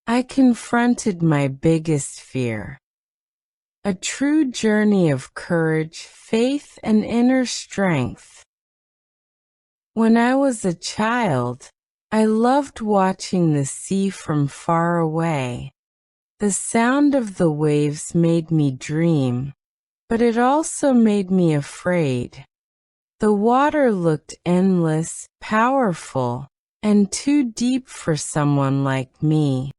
I confronted my biggest fear. A true journey of courage, faith, and inner strength. When I was a child, I loved watching the sea from far away. The sound of the waves made me dream, but it also made me afraid. The water looked endless, powerful, and too deep for someone like me.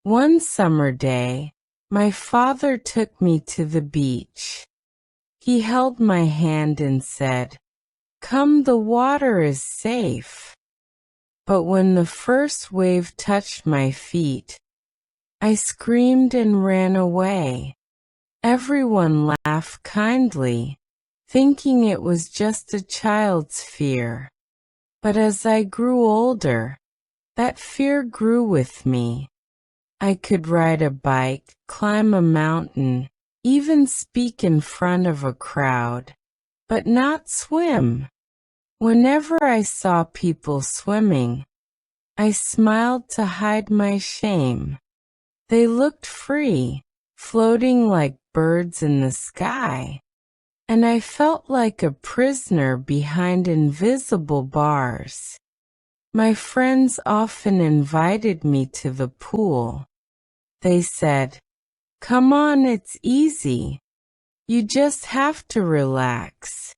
One summer day, my father took me to the beach. He held my hand and said, "Come, the water is safe." But when the first wave touched my feet, I screamed and ran away. Everyone laughed kindly, thinking it was just a child's fear. But as I grew older, that fear grew with me. I could ride a bike, climb a mountain, even speak in front of a crowd, but not swim. Whenever I saw people swimming, I smiled to hide my shame. They looked free, floating like birds in the sky, and I felt like a prisoner behind invisible bars. My friends often invited me to the pool. They said, "Come on, it's easy. You just have to relax."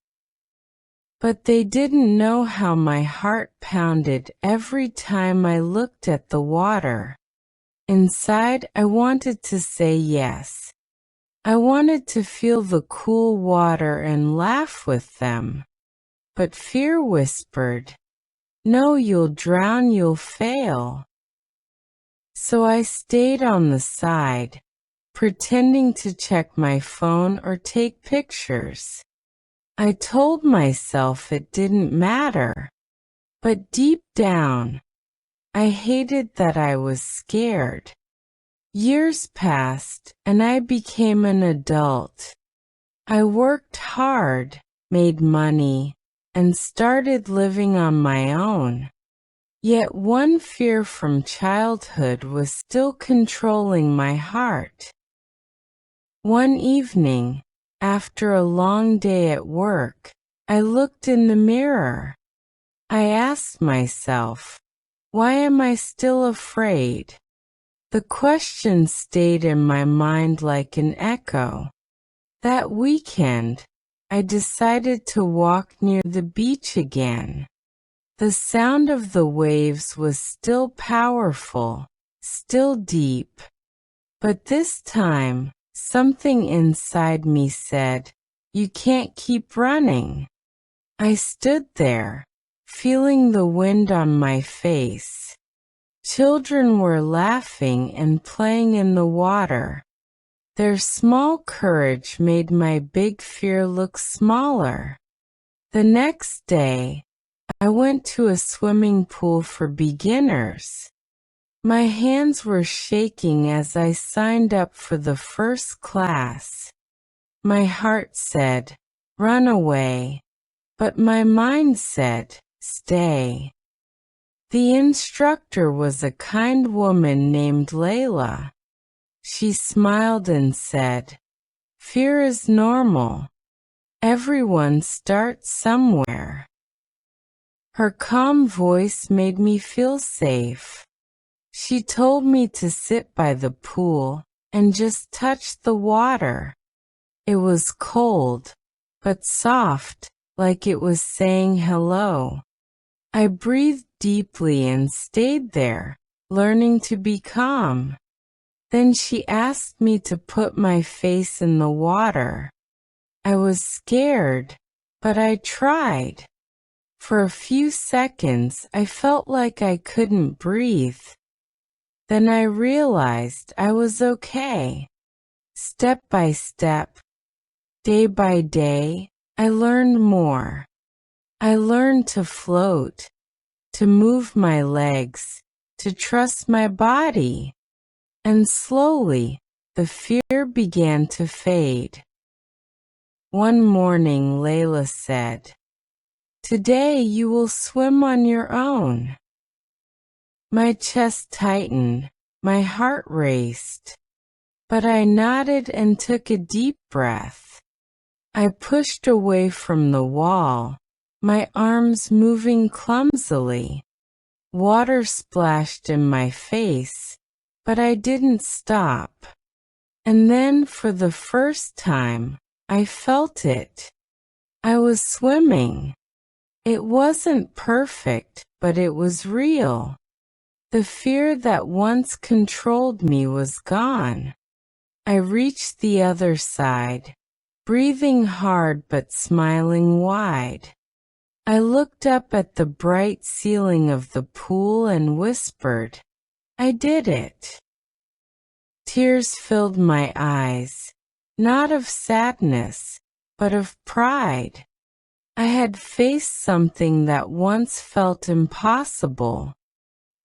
But they didn't know how my heart pounded every time I looked at the water. Inside, I wanted to say yes. I wanted to feel the cool water and laugh with them. But fear whispered, "No, you'll drown, you'll fail." So I stayed on the side, pretending to check my phone or take pictures. I told myself it didn't matter. But deep down, I hated that I was scared. Years passed, and I became an adult. I worked hard, made money, and started living on my own. Yet one fear from childhood was still controlling my heart. One evening, after a long day at work, I looked in the mirror. I asked myself, why am I still afraid? The question stayed in my mind like an echo. That weekend, I decided to walk near the beach again. The sound of the waves was still powerful, still deep. But this time, something inside me said, "You can't keep running." I stood there, feeling the wind on my face. Children were laughing and playing in the water. Their small courage made my big fear look smaller. The next day, I went to a swimming pool for beginners. My hands were shaking as I signed up for the first class. My heart said, "Run away," but my mind said, "Stay." The instructor was a kind woman named Layla. She smiled and said, "Fear is normal. Everyone starts somewhere." Her calm voice made me feel safe. She told me to sit by the pool and just touch the water. It was cold, but soft, like it was saying hello. I breathed deeply and stayed there, learning to be calm. Then she asked me to put my face in the water. I was scared, but I tried. For a few seconds, I felt like I couldn't breathe. Then I realized I was okay. Step by step, day by day, I learned more. I learned to float, to move my legs, to trust my body. And slowly, the fear began to fade. One morning, Layla said, "Today you will swim on your own." My chest tightened, My heart raced, but I nodded and took a deep breath. I pushed away from the wall, my arms moving clumsily. Water splashed in my face, but I didn't stop. And then, for the first time, I felt it. I was swimming. It wasn't perfect, but it was real. The fear that once controlled me was gone. I reached the other side, breathing hard but smiling wide. I looked up at the bright ceiling of the pool and whispered, "I did it." Tears filled my eyes, not of sadness, but of pride. I had faced something that once felt impossible.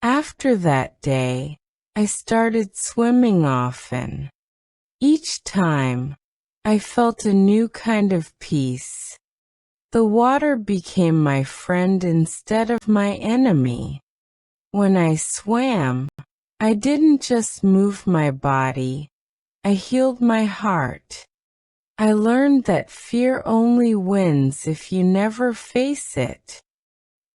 After that day, I started swimming often. Each time, I felt a new kind of peace. The water became my friend instead of my enemy. When I swam, I didn't just move my body, I healed my heart. I learned that fear only wins if you never face it.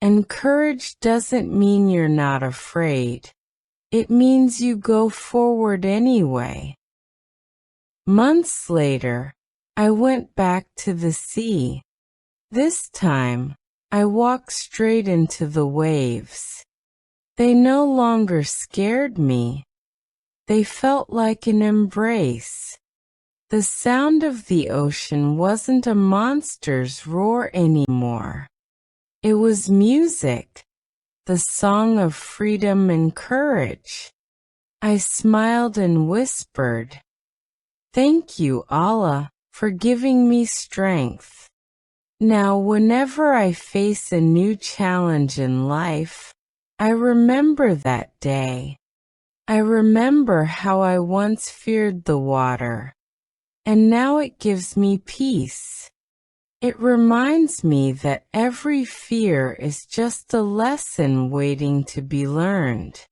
And courage doesn't mean you're not afraid. It means you go forward anyway. Months later, I went back to the sea. This time, I walked straight into the waves. They no longer scared me. They felt like an embrace. The sound of the ocean wasn't a monster's roar anymore. It was music, the song of freedom and courage. I smiled and whispered, "Thank you, Allah, for giving me strength." Now, whenever I face a new challenge in life, I remember that day. I remember how I once feared the water, and now it gives me peace. It reminds me that every fear is just a lesson waiting to be learned.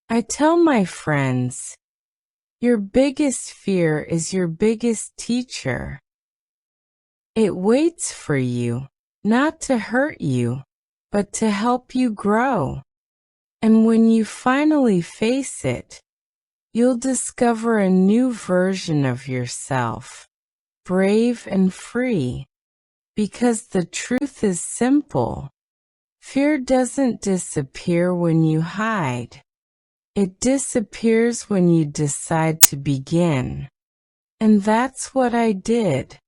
I tell my friends, your biggest fear is your biggest teacher. It waits for you, not to hurt you, but to help you grow. And when you finally face it, you'll discover a new version of yourself, brave and free. Because the truth is simple. Fear doesn't disappear when you hide. It disappears when you decide to begin. And that's what I did.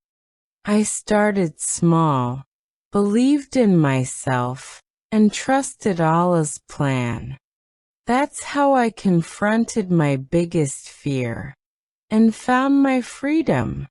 I started small, believed in myself, and trusted Allah's plan. That's how I confronted my biggest fear and found my freedom.